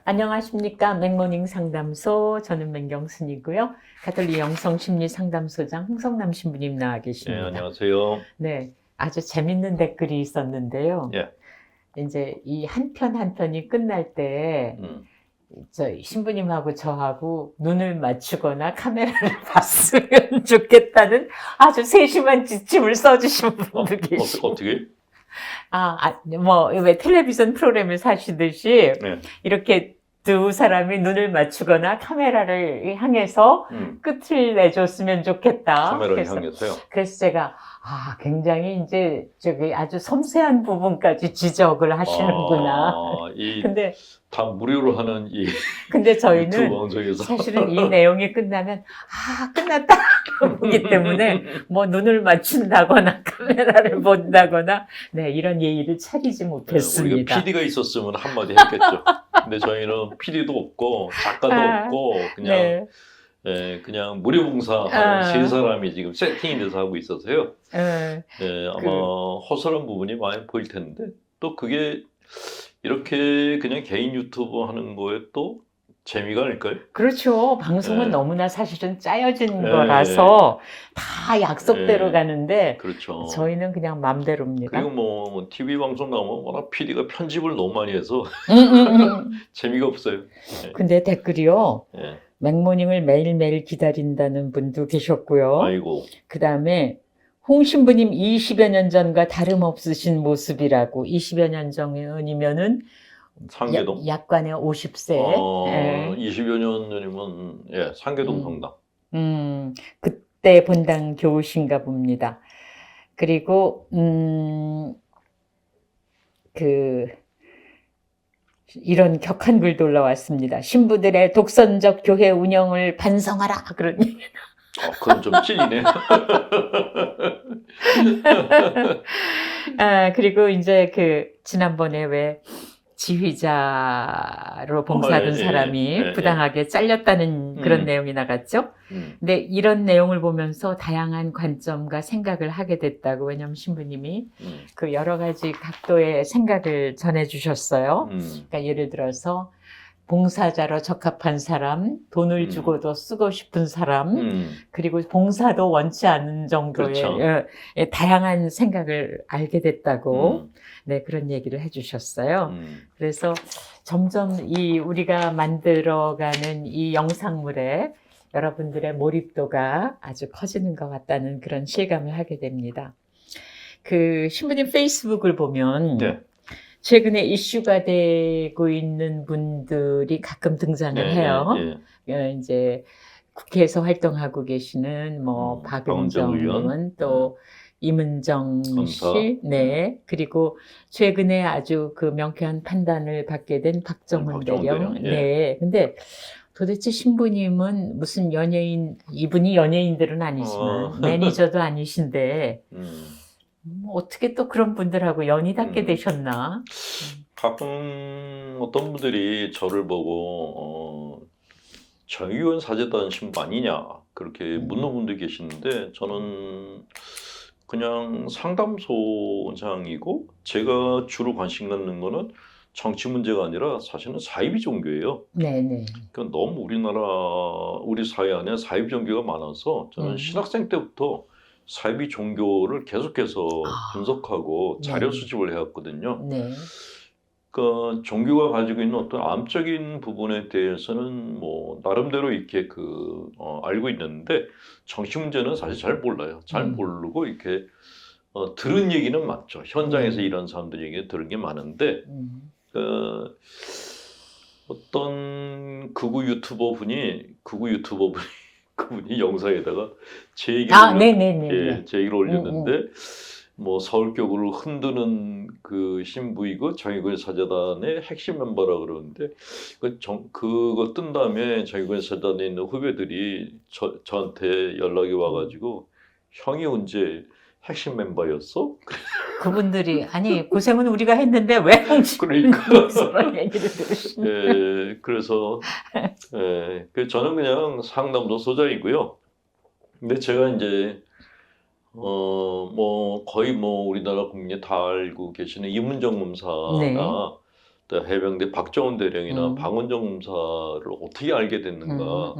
안녕하십니까. 맥모닝 상담소 저는 맹경순이고요. 가톨릭 영성심리상담소장 홍성남 신부님 나와 예, 계십니다. 안녕하세요. 네, 아주 재밌는 댓글이 있었는데요. 예. 이제 이 한 편 한 편이 끝날 때 저희 신부님하고 저하고 눈을 맞추거나 카메라를 봤으면 좋겠다는 아주 세심한 지침을 써주신 분도 계시고. 어떻게? 왜 텔레비전 프로그램을 사시듯이 네. 이렇게 두 사람이 눈을 맞추거나 카메라를 향해서 끝을 내줬으면 좋겠다. 카메라를 향해서요? 그래서 제가, 굉장히 이제 저기 아주 섬세한 부분까지 지적을 하시는구나. 근데 다 무료로 하는 이 근데 유튜브 저희는 방송에서 사실은 이 내용이 끝나면 끝났다 보기 때문에 뭐 눈을 맞춘다거나 카메라를 본다거나 이런 예의를 차리지 못했습니다. 우리가 PD가 있었으면 한마디 했겠죠. 근데 저희는 PD도 없고 작가도 없고 그냥 그냥 무료봉사하는 세 사람이 지금 세팅이 돼서 하고 있어서요. 아마 허술한 부분이 많이 보일 텐데 또 그게 이렇게 그냥 개인 유튜브 하는 거에 또 재미가 아닐까요? 그렇죠. 방송은 너무나 사실은 짜여진 거라서 다 약속대로 가는데 그렇죠. 저희는 그냥 맘대로입니다. 그리고 뭐 TV 방송 나오면 워낙 PD가 편집을 너무 많이 해서 재미가 없어요. 근데 댓글이요. 맥모닝을 매일매일 기다린다는 분도 계셨고요. 아이고. 그 다음에 홍 신부님 20여 년 전과 다름없으신 모습이라고. 20여 년 전이면은 상계동? 약관의 50세. 20여 년 전이면 상계동 성당. 그때 본당 교우신가 봅니다. 그리고 이런 격한 글도 올라왔습니다. 신부들의 독선적 교회 운영을 반성하라. 그런 얘기는. 그건 좀 찔리네. 그리고 이제 지난번에 왜 지휘자로 봉사하던 사람이 부당하게 잘렸다는 그런 내용이 나갔죠. 근데 이런 내용을 보면서 다양한 관점과 생각을 하게 됐다고. 왜냐하면 신부님이 그 여러 가지 각도의 생각을 전해주셨어요. 그러니까 예를 들어서 봉사자로 적합한 사람, 돈을 주고도 쓰고 싶은 사람, 그리고 봉사도 원치 않는 정도의 그렇죠. 다양한 생각을 알게 됐다고 그런 얘기를 해주셨어요. 그래서 점점 우리가 만들어가는 이 영상물에 여러분들의 몰입도가 아주 커지는 것 같다는 그런 실감을 하게 됩니다. 신부님 페이스북을 보면 최근에 이슈가 되고 있는 분들이 가끔 등장을 해요. 이제 국회에서 활동하고 계시는 박은정 의원, 또 임은정 씨, 그리고 최근에 아주 명쾌한 판단을 받게 된 박정훈 대령. 근데 도대체 신부님은 무슨 연예인, 이분이 연예인들은 아니지만 매니저도 아니신데 어떻게 또 그런 분들하고 연이 닿게 되셨나? 가끔 어떤 분들이 저를 보고 정의원 사제단 신부 아니냐 그렇게 묻는 분들이 계시는데 저는 그냥 상담소장이고 제가 주로 관심 갖는 거는 정치 문제가 아니라 사실은 사이비 종교예요. 그러니까 너무 우리 사회 안에 사이비 종교가 많아서 저는 신학생 때부터 사이비 종교를 계속해서 분석하고 자료 수집을 해왔거든요. 그러니까 종교가 가지고 있는 어떤 암적인 부분에 대해서는 나름대로 이렇게 알고 있는데 정치 문제는 사실 잘 몰라요. 잘 모르고 이렇게 들은 얘기는 많죠. 현장에서 일하는 사람들 얘기 들은 게 많은데 어떤 극우 유튜버 분이 그분이 영상에다가 제 얘기를 올렸는데 서울교구를 흔드는 신부이고 정의교회 사제단의 핵심 멤버라 그러는데 그거 뜬 다음에 정의교회 사제단에 있는 후배들이 저한테 연락이 와가지고 형이 언제 핵심 멤버였어? 그분들이 고생은 우리가 했는데 왜 그런 얘기를 들으시는 그래서 저는 그냥 상담소 소장이고요. 근데 제가 이제 거의 우리나라 국민이 다 알고 계시는 임은정 검사가 또 해병대 박정훈 대령이나 음. 방원정 검사를 어떻게 알게 됐는가.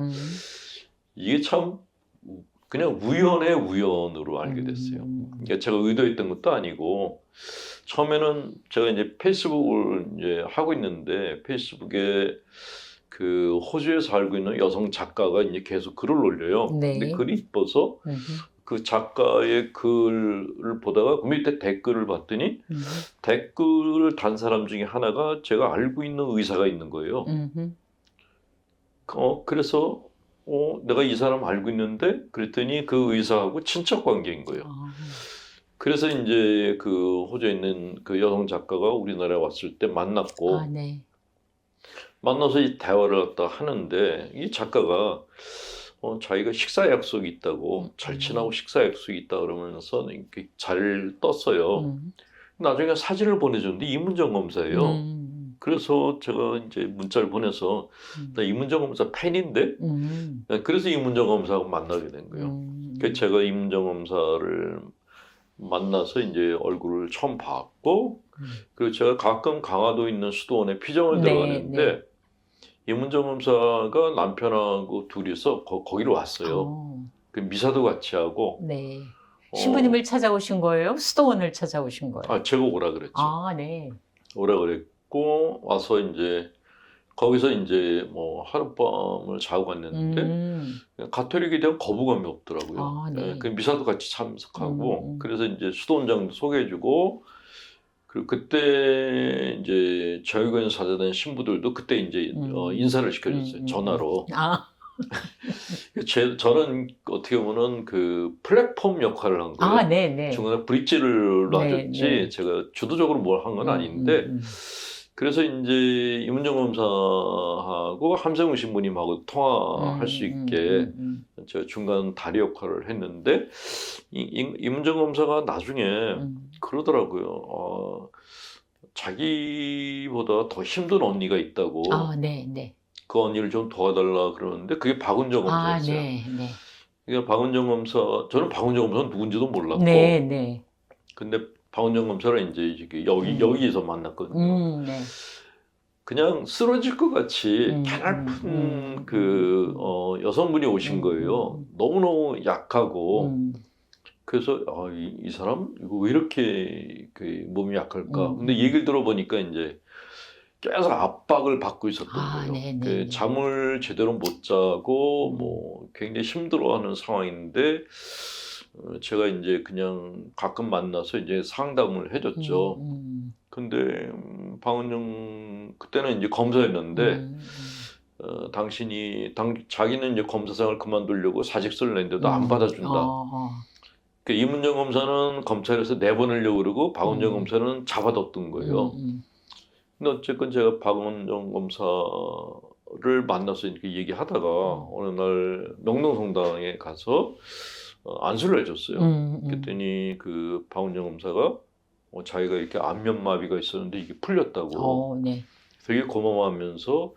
이게 참 그냥 우연의 우연으로 알게 됐어요. 그러니까 제가 의도했던 것도 아니고 처음에는 제가 이제 페이스북을 이제 하고 있는데 페이스북에 그 호주에 살고 있는 여성 작가가 이제 계속 글을 올려요. 네. 근데 글이 이뻐서 그 작가의 글을 보다가 그 밑에 댓글을 봤더니 댓글을 단 사람 중에 하나가 제가 알고 있는 의사가 있는 거예요. 그래서 내가 이 사람 알고 있는데 그랬더니 그 의사하고 친척 관계인 거예요. 그래서 이제 그 호주에 있는 그 여성 작가가 우리나라에 왔을 때 만났고 네. 만나서 이 대화를 갖다 하는데 이 작가가 자기가 식사 약속이 있다고 절친하고 식사 약속이 있다 그러면서 이렇게 잘 떴어요. 나중에 사진을 보내줬는데 이문정 검사예요. 그래서 제가 이제 문자를 보내서 나 이문정 검사 팬인데 그래서 이문정 검사하고 만나게 된 거예요. 그래서 제가 이문정 검사를 만나서 이제 얼굴을 처음 봤고 그리고 제가 가끔 강화도 있는 수도원에 피정을 들어가는데 이문정 검사가 남편하고 둘이서 거기로 왔어요. 그 미사도 같이 하고. 네. 신부님을 찾아오신 거예요? 수도원을 찾아오신 거예요? 제가 오라 그랬죠. 네. 오라 그랬고 와서 이제 거기서 이제 뭐 하룻밤을 자고 갔는데 가톨릭에 대한 거부감이 없더라고요. 네. 그 미사도 같이 참석하고 그래서 이제 수도원장도 소개해주고 그리고 그때 이제 저희교회 사제단 신부들도 그때 이제 인사를 시켜줬어요. 전화로. 저는 어떻게 보면은 그 플랫폼 역할을 한 거예요. 네네. 중간에 브릿지를 놔줬지 제가 주도적으로 뭘 한 건 아닌데 그래서 이제 이문정 검사하고 함성웅 신부님하고 통화할 수 있게 제가 중간 다리 역할을 했는데 이문정 검사가 나중에 그러더라고요. 자기보다 더 힘든 언니가 있다고. 네네. 그 언니를 좀 도와달라 그러는데 그게 박은정 검사였어요. 네. 그러니까 박은정 검사, 저는 박은정 검사는 누군지도 몰랐고. 네. 근데 박은정 검사를 이제 여기서 만났거든요. 네. 그냥 쓰러질 것 같이 가냘픈 그 여성분이 오신 거예요. 너무너무 약하고. 그래서 이 사람 이거 왜 이렇게 그 몸이 약할까? 근데 얘기를 들어보니까 이제 계속 압박을 받고 있었던 거예요. 그 잠을 제대로 못 자고 뭐 굉장히 힘들어하는 상황인데 제가 이제 그냥 가끔 만나서 이제 상담을 해줬죠. 근데 박은정 그때는 이제 검사였는데 자기는 이제 검사생활 그만두려고 사직서를 냈는데도 안 받아준다. 그 이문정 검사는 검찰에서 내보내려고 그러고 박은정 검사는 잡아뒀던 거예요. 근데 어쨌건 제가 박은정 검사를 만나서 이렇게 얘기하다가 어느 날 명동성당에 가서 안수를 해줬어요. 그랬더니 그 박은정 검사가 자기가 이렇게 안면마비가 있었는데 이게 풀렸다고 되게 고마워하면서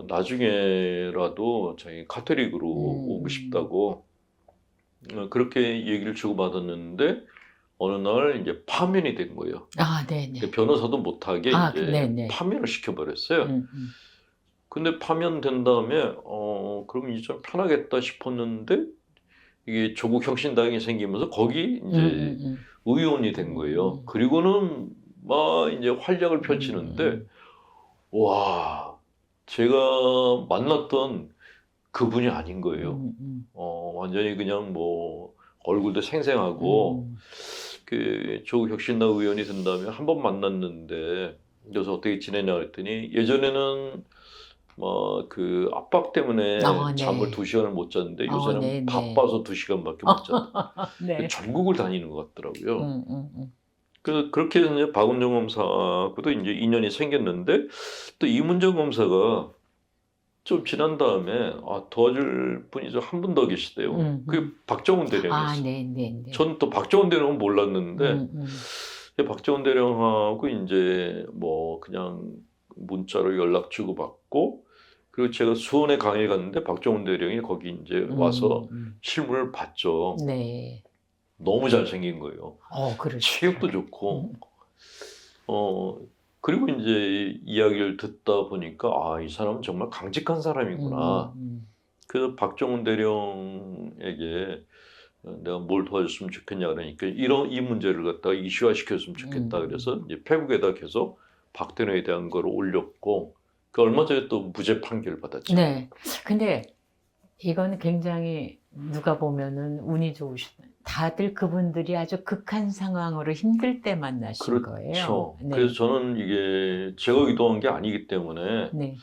나중에라도 자기 카톨릭으로 오고 싶다고 그렇게 얘기를 주고받았는데 어느 날 이제 파면이 된 거예요. 네네. 변호사도 못하게 이제 네네. 파면을 시켜버렸어요. 근데 파면된 다음에 그럼 이제 좀 편하겠다 싶었는데 이게 조국 혁신당이 생기면서 거기 이제 의원이 된 거예요. 그리고는 막 이제 활약을 펼치는데 와 제가 만났던 그분이 아닌 거예요. 완전히 그냥 뭐 얼굴도 생생하고 그 조국 혁신당 의원이 된 다음에 한 번 만났는데 그래서 어떻게 지내냐 그랬더니 예전에는 뭐 그 압박 때문에 잠을 2시간을 못 잤는데 요새는 바빠서 2시간밖에 못 잤다. 전국을 다니는 것 같더라고요. 그래서 그렇게 해서 이제 박은정 검사하고도 이제 인연이 생겼는데 또 이문정 검사가 좀 지난 다음에 도와줄 분이 좀 한 분 더 계시대요. 그게 박정훈 대령이었어요. 저는 또 박정훈 대령은 몰랐는데 박정훈 대령하고 이제 뭐 그냥 문자로 연락 주고 받고 그리고 제가 수원에 강의 갔는데 박정훈 대령이 거기 이제 와서 실물을 봤죠. 너무 잘생긴 거예요. 체격도 좋고 그리고 이제 이야기를 듣다 보니까 아, 이 사람은 정말 강직한 사람이구나. 그래서 박정훈 대령에게 내가 뭘 도와줬으면 좋겠냐 그러니까 이 문제를 갖다가 이슈화 시켰으면 좋겠다. 그래서 이제 페북에다 계속 박대령에 대한 걸 올렸고 그 얼마 전에 또 무죄 판결 받았죠. 네. 근데 이건 굉장히 누가 보면은 운이 좋으신 다들 그분들이 아주 극한 상황으로 힘들 때 만나신 거예요. 그렇죠. 네. 그래서 저는 이게 제가 의도한 게 아니기 때문에 네.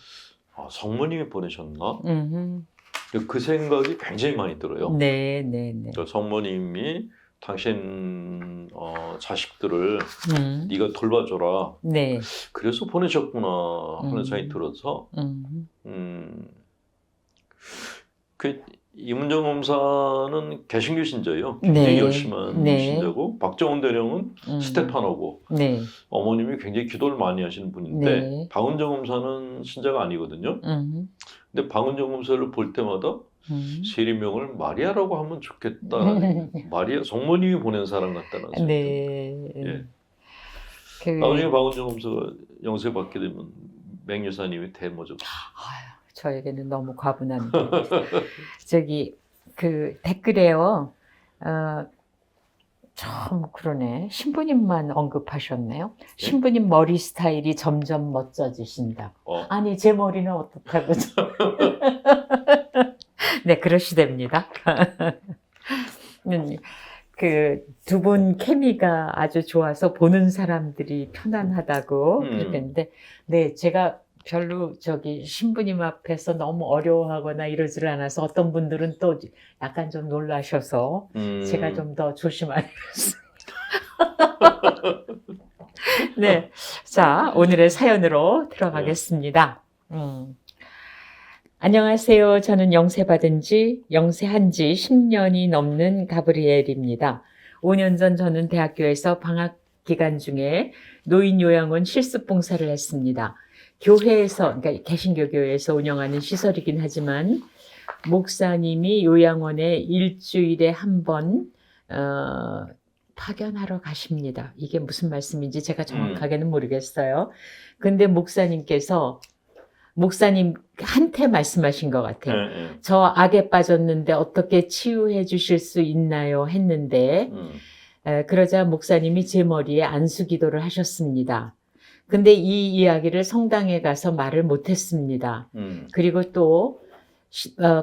아, 성모님이 보내셨나? 음흠. 그 생각이 굉장히 많이 들어요. 네, 네, 네. 그러니까 성모님이 당신 자식들을 네가 돌봐줘라. 네. 그래서 보내셨구나 하는 생각이 들어서 그 이문정 검사는 개신교 신자예요. 굉장히 네. 열심한 네. 신자고 박정훈 대령은 스테파노고 네. 어머님이 굉장히 기도를 많이 하시는 분인데 네. 박은정 검사는 신자가 아니거든요. 근데 박은정 검사를 볼 때마다 세리명을 마리아라고 하면 좋겠다라는 마리아 성모님이 보낸 사람 같다는 생각이 네. 예. 그 나중에 박은정 검사가 영세 받게 되면 맹여사님이 대모죠. 아유, 저에게는 너무 과분한데. 저기 그 댓글에요. 참 그러네. 신부님만 언급하셨네요. 신부님 머리 스타일이 점점 멋져지신다. 아니 제 머리는 어떻다고. 네, 그러시답니다. 그 두 분 케미가 아주 좋아서 보는 사람들이 편안하다고 그랬는데, 네, 제가 별로 저기 신부님 앞에서 너무 어려워하거나 이러질 않아서 어떤 분들은 또 약간 좀 놀라셔서 제가 좀 더 조심하겠습니다. 네, 자, 오늘의 사연으로 들어가겠습니다. 안녕하세요. 저는 영세한 지 10년이 넘는 가브리엘입니다. 5년 전 저는 대학교에서 방학 기간 중에 노인 요양원 실습 봉사를 했습니다. 교회에서, 그러니까 개신교 교회에서 운영하는 시설이긴 하지만 목사님이 요양원에 일주일에 한 번 파견하러 가십니다. 이게 무슨 말씀인지 제가 정확하게는 모르겠어요. 근데 목사님한테 말씀하신 것 같아요. 저 악에 빠졌는데 어떻게 치유해 주실 수 있나요? 했는데 그러자 목사님이 제 머리에 안수 기도를 하셨습니다. 근데 이 이야기를 성당에 가서 말을 못했습니다. 그리고 또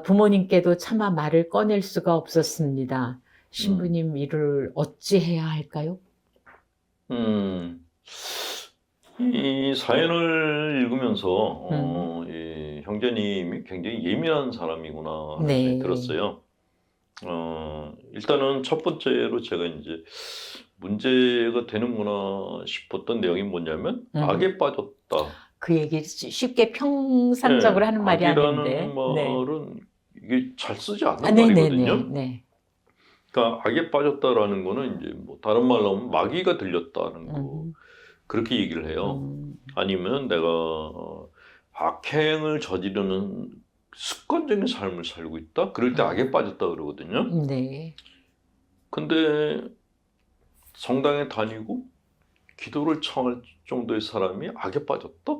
부모님께도 차마 말을 꺼낼 수가 없었습니다. 신부님 이를 어찌해야 할까요? 이 사연을 읽으면서 이 형제님이 굉장히 예민한 사람이구나 하는 생각이 들었어요. 일단은 첫 번째로 제가 이제 문제가 되는구나 싶었던 내용이 뭐냐면 악에 빠졌다. 그 얘기 쉽게 평상적으로 하는 말이 아닌데. 악이라는 말은 이게 잘 쓰지 않는 네네네. 말이거든요. 네. 그러니까 악에 빠졌다라는 거는 이제 뭐 다른 말로 하면 마귀가 들렸다는 거. 그렇게 얘기를 해요. 아니면 내가 악행을 저지르는 습관적인 삶을 살고 있다? 그럴 때 악에 빠졌다 그러거든요. 네. 근데 성당에 다니고 기도를 청할 정도의 사람이 악에 빠졌다?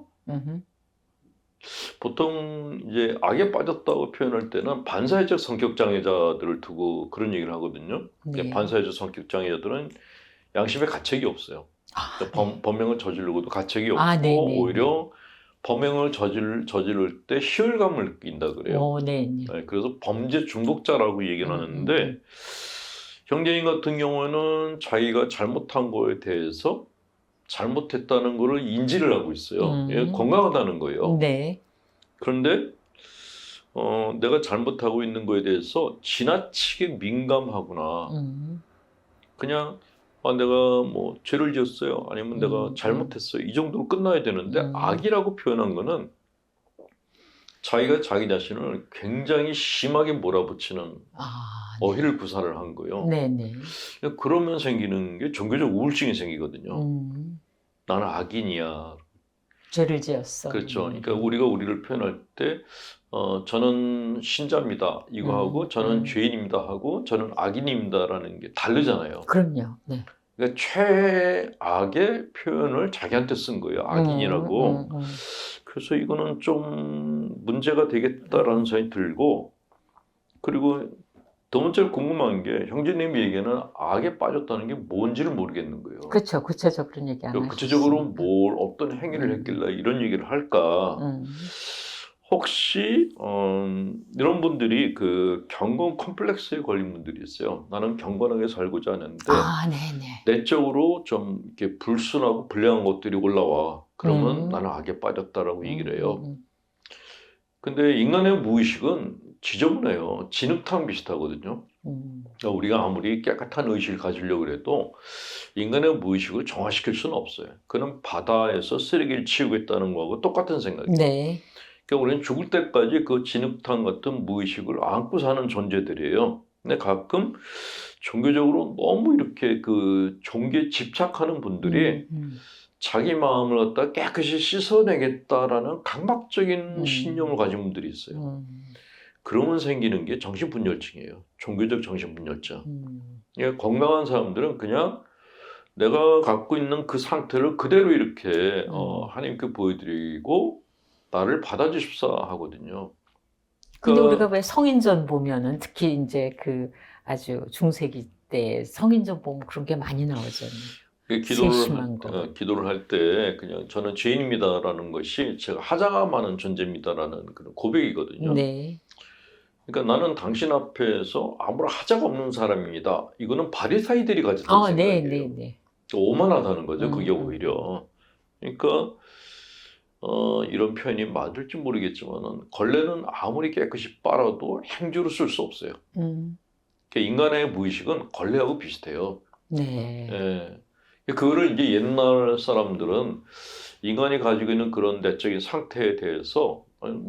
보통 이제 악에 빠졌다고 표현할 때는 반사회적 성격 장애자들을 두고 그런 얘기를 하거든요. 네. 반사회적 성격 장애자들은 양심에 가책이 없어요. 범행을 저지르고도 가책이 없고 오히려 범행을 저지를 때 희열감을 느낀다 그래요. 네, 그래서 범죄 중독자라고 얘기를 하는데 형제님 같은 경우에는 자기가 잘못한 거에 대해서 잘못했다는 거를 인지를 하고 있어요. 건강하다는 거예요. 네. 그런데 내가 잘못하고 있는 거에 대해서 지나치게 민감하구나. 그냥 내가 뭐 죄를 지었어요. 아니면 내가 잘못했어요. 이 정도로 끝나야 되는데 악이라고 표현한 거는 자기가 자기 자신을 굉장히 심하게 몰아붙이는 어휘를 구사를 한 거예요. 네네. 그러면 생기는 게 종교적 우울증이 생기거든요. 나는 악인이야. 죄를 지었어. 그렇죠. 그러니까 우리가 우리를 표현할 때 저는 신자입니다. 이거 하고 저는 죄인입니다 하고 저는 악인입니다라는 게 다르잖아요. 그럼요. 네. 그러니까 최악의 표현을 자기한테 쓴 거예요. 악인이라고. 그래서 이거는 좀 문제가 되겠다라는 생각이 들고, 그리고 두 번째로 궁금한 게 형제님에게는 악에 빠졌다는 게 뭔지를 모르겠는 거예요. 그렇죠. 구체적으로 얘기 안 구체적으로 하셨으니까. 뭘 어떤 행위를 했길래 이런 얘기를 할까? 혹시 이런 분들이 그 경건 컴플렉스에 걸린 분들이 있어요. 나는 경건하게 살고자 하는데 아, 네네. 내적으로 좀 이렇게 불순하고 불량한 것들이 올라와. 그러면 나는 악에 빠졌다라고 얘기를 해요. 근데 인간의 무의식은 지저분해요. 진흙탕 비슷하거든요. 그러니까 우리가 아무리 깨끗한 의식을 가지려고 해도 인간의 무의식을 정화시킬 수는 없어요. 그는 바다에서 쓰레기를 치우고 있다는 거하고 똑같은 생각이에요. 네. 그러니까 우리는 죽을 때까지 그 진흙탕 같은 무의식을 안고 사는 존재들이에요. 근데 가끔 종교적으로 너무 이렇게 그 종교에 집착하는 분들이 자기 마음을 갖다 깨끗이 씻어내겠다라는 강박적인 신념을 가진 분들이 있어요. 그러면 생기는 게 정신분열증이에요. 종교적 정신분열증. 그러니까 건강한 사람들은 그냥 내가 갖고 있는 그 상태를 그대로 이렇게 하나님께 보여드리고 나를 받아주십사 하거든요. 근데 우리가 왜 성인전 보면은 특히 이제 그 아주 중세기 때 성인전 보면 그런 게 많이 나오잖아요. 기도를 할 때 그냥 저는 죄인입니다라는 것이 제가 하자가 많은 존재입니다라는 그런 고백이거든요. 네. 그러니까 나는 당신 앞에서 아무런 하자가 없는 사람입니다. 이거는 바리사이들이 가졌던 생각이에요. 네. 오만하다는 거죠. 그게 오히려. 그러니까 이런 표현이 맞을지 모르겠지만은 걸레는 아무리 깨끗이 빨아도 행주로 쓸 수 없어요. 그러니까 인간의 무의식은 걸레하고 비슷해요. 네. 예. 그거를 이제 옛날 사람들은 인간이 가지고 있는 그런 내적인 상태에 대해서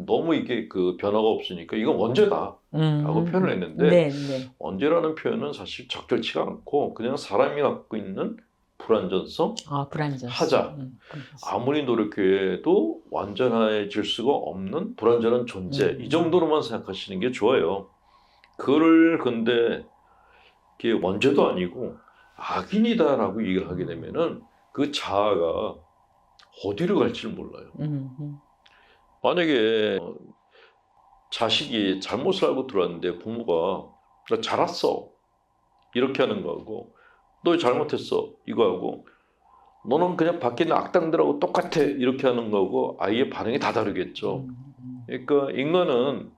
너무 이게 그 변화가 없으니까 이건 원죄다 라고 표현을 했는데 원죄라는 표현은 사실 적절치가 않고 그냥 사람이 갖고 있는 불완전성, 하자, 아무리 노력해도 완전해질 수가 없는 불완전한 존재, 이 정도로만 생각하시는 게 좋아요. 그거를 근데 이게 원죄도 아니고 악인이다라고 얘기를 하게 되면은 그 자아가 어디로 갈지를 몰라요. 만약에 자식이 잘못을 하고 들어왔는데 부모가 나 잘했어 이렇게 하는 거하고 너 잘못했어 이거 하고 너는 그냥 밖에 있는 악당들하고 똑같아 이렇게 하는 거하고 아이의 반응이 다 다르겠죠. 그러니까 인간은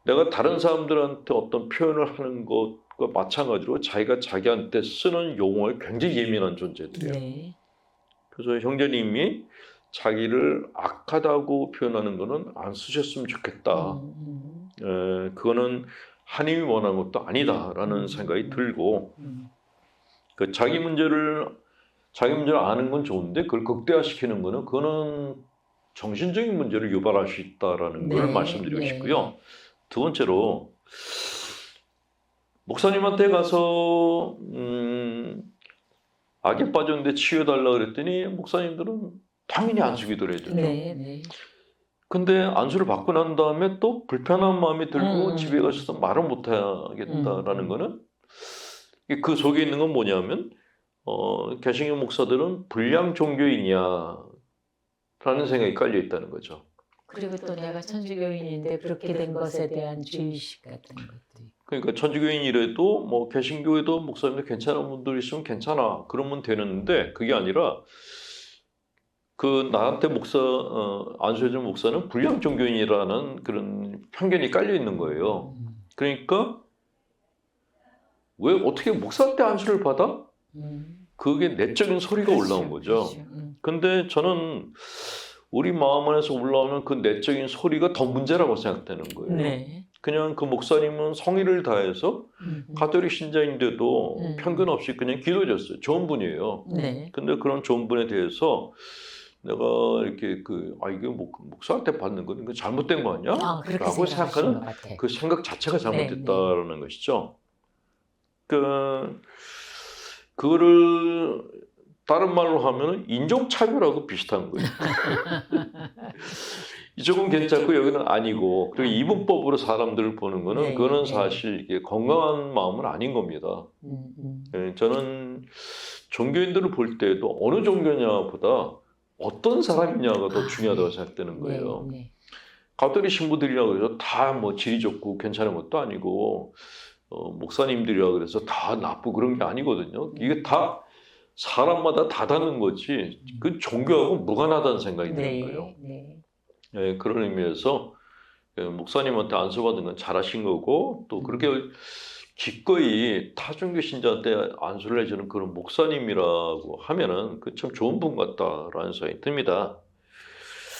내가 다른 사람들한테 어떤 표현을 하는 것과 마찬가지로 자기가 자기한테 쓰는 용어에 굉장히 예민한 존재들이에요. 네. 그래서 형제님이 자기를 악하다고 표현하는 거는 안 쓰셨으면 좋겠다. 그거는 하나님이 원하는 것도 아니다라는 생각이 들고 그 자기 문제를 아는 건 좋은데 그걸 극대화시키는 거는 그거는 정신적인 문제를 유발할 수 있다라는 걸 말씀드리고 싶고요. 두 번째로 목사님한테 가서 악에 빠졌는데 치유해달라 그랬더니 목사님들은 당연히 안수 기도를 해주죠. 근데 안수를 받고 난 다음에 또 불편한 마음이 들고 집에 가셔서 말을 못 하겠다라는 거는 그 속에 있는 건 뭐냐면 개신교 목사들은 불량 종교인이야 라는 생각이 깔려 있다는 거죠. 그리고 또 내가 천주교인인데 그렇게 된 것에 대한 죄의식 같은 것도. 그러니까 천주교인이라도 뭐 개신교에도 목사님들 괜찮은 분들 있으면 괜찮아 그러면 되는데 그게 아니라 그 나한테 안수해준 목사는 불량 종교인이라는 그런 편견이 깔려 있는 거예요. 그러니까 왜 어떻게 목사한테 안수를 받아? 그게 내적인 소리가 올라온 거죠. 근데 저는 우리 마음 안에서 올라오는 그 내적인 소리가 더 문제라고 생각되는 거예요. 그냥 그 목사님은 성의를 다해서 가톨릭 신자인데도 편견 없이 그냥 기도해줬어요. 좋은 분이에요. 근데 그런 좋은 분에 대해서 내가 이렇게 이게 목사한테 받는 건 잘못된 거 아니야? 라고 생각하는 그 생각 자체가 잘못됐다라는 것이죠. 그거를 다른 말로 하면 인종차별하고 비슷한 거예요. 이쪽은 괜찮고 여기는 아니고 그리고 이분법으로 사람들을 보는 거는 네, 그거는 네. 사실 이게 건강한 마음은 아닌 겁니다. 예, 저는 종교인들을 볼 때도 어느 종교냐보다 어떤 사람이냐가 더 중요하다고 생각되는 거예요. 네, 네. 가톨릭 신부들이라고 해서 다 뭐 질이 좋고 괜찮은 것도 아니고 목사님들이라고 그래서 다 나쁘고 그런 게 아니거든요. 이게 다 사람마다 다 다른 거지 그 종교하고 무관하다는 생각이 드는 거예요. 네. 예, 그런 의미에서 목사님한테 안수받은 건 잘하신 거고 또 그렇게 기꺼이 타종교 신자한테 안수를 해주는 그런 목사님이라고 하면은 그 참 좋은 분 같다라는 생각이 듭니다.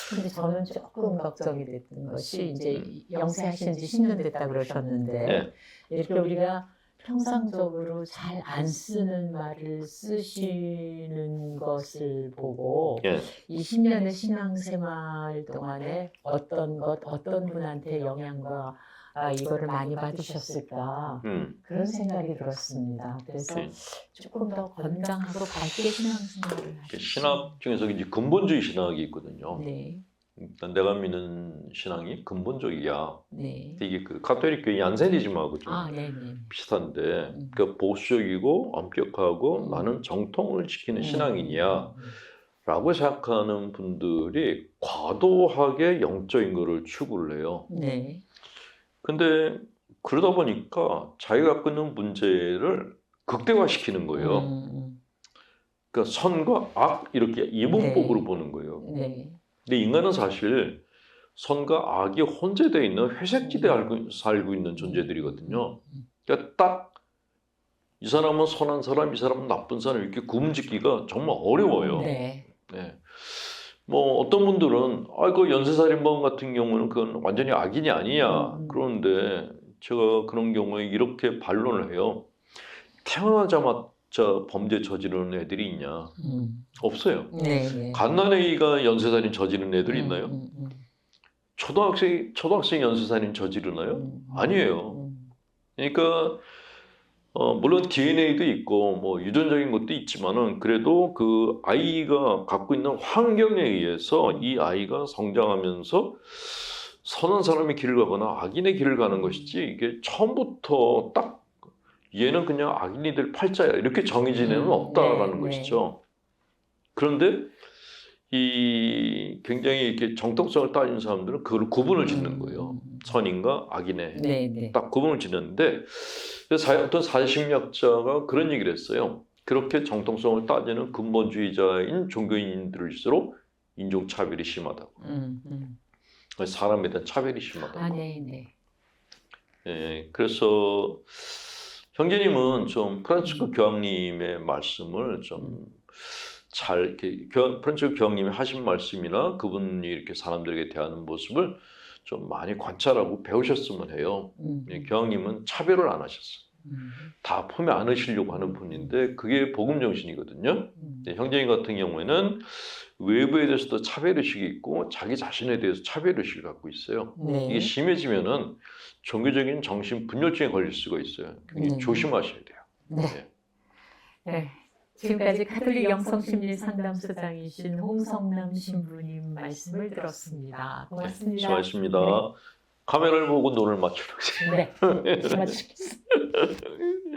근데 저는 조금 걱정이 됐던 것이 이제 영세하신 지 10년 됐다 그러셨는데 네. 이렇게 우리가 평상적으로 잘 안 쓰는 말을 쓰시는 것을 보고 예. 이 10년의 신앙생활 동안에 어떤 분한테 영향과 이거를 많이 받으셨을까 그런 생각이 들었습니다. 그래서 예. 조금 더 건강하고 밝게 신앙생활을 하시죠. 신학 중에서 이제 근본주의 신학이 있거든요. 네, 일단 내가 믿는 신앙이 근본적이야. 네. 이게 그 카톨릭 교회 얀세니즘하고 좀 네네. 비슷한데, 그러니까 보수적이고 엄격하고 나는 정통을 지키는 신앙인이야. 라고 생각하는 분들이 과도하게 영적인 거를 추구를 해요. 네. 근데 그러다 보니까 자기가 갖고 있는 문제를 극대화시키는 거예요. 그러니까 선과 악 이렇게 이분법으로 네. 보는 거예요. 네. 근데 인간은 사실 선과 악이 혼재되어 있는 회색지대에 살고 있는 존재들이거든요. 그러니까 딱 이 사람은 선한 사람, 이 사람은 나쁜 사람 이렇게 구분짓기가 정말 어려워요. 네. 네. 뭐 어떤 분들은 그 연쇄살인범 같은 경우는 그건 완전히 악인이 아니냐 그러는데 제가 그런 경우에 이렇게 반론을 해요. 태어나자마자 범죄 저지르는 애들이 있냐? 없어요. 네. 갓난아이가 연쇄살인 저지르는 애들이 있나요? 초등학생 연쇄살인 저지르나요? 아니에요. 그러니까 물론 DNA도 있고 뭐 유전적인 것도 있지만은 그래도 그 아이가 갖고 있는 환경에 의해서 이 아이가 성장하면서 선한 사람의 길을 가거나 악인의 길을 가는 것이지 이게 처음부터 딱 얘는 그냥 악인이 될 팔자야 이렇게 정해진 애는 없다라는 것이죠. 그런데 이 굉장히 이렇게 정통성을 따지는 사람들은 그걸 구분을 짓는 거예요. 선인과 악인의 딱 구분을 짓는데 어떤 사회심리학자가 그런 얘기를 했어요. 그렇게 정통성을 따지는 근본주의자인 종교인들일수록 인종차별이 심하다고. 사람에 대한 차별이 심하다고. 예, 그래서 형제님은 좀 프란치스코 교황님의 말씀을 좀 잘 이렇게 프란치스코 교황님이 하신 말씀이나 그분이 이렇게 사람들에게 대하는 모습을 좀 많이 관찰하고 배우셨으면 해요. 교황님은 차별을 안 하셨어요. 다 품에 안으시려고 하는 분인데 그게 복음 정신이거든요. 형제님 같은 경우에는 외부에 대해서도 차별의식이 있고 자기 자신에 대해서 차별의식을 갖고 있어요. 이게 심해지면은 종교적인 정신 분열증에 걸릴 수가 있어요. 굉장히 조심하셔야 돼요. 네. 지금까지 가톨릭 영성심리 상담소장이신 홍성남 신부님 말씀을 들었습니다. 고맙습니다. 수고하셨습니다. 카메라를 보고 노를 맞추라고. 네. 맞추겠습니다.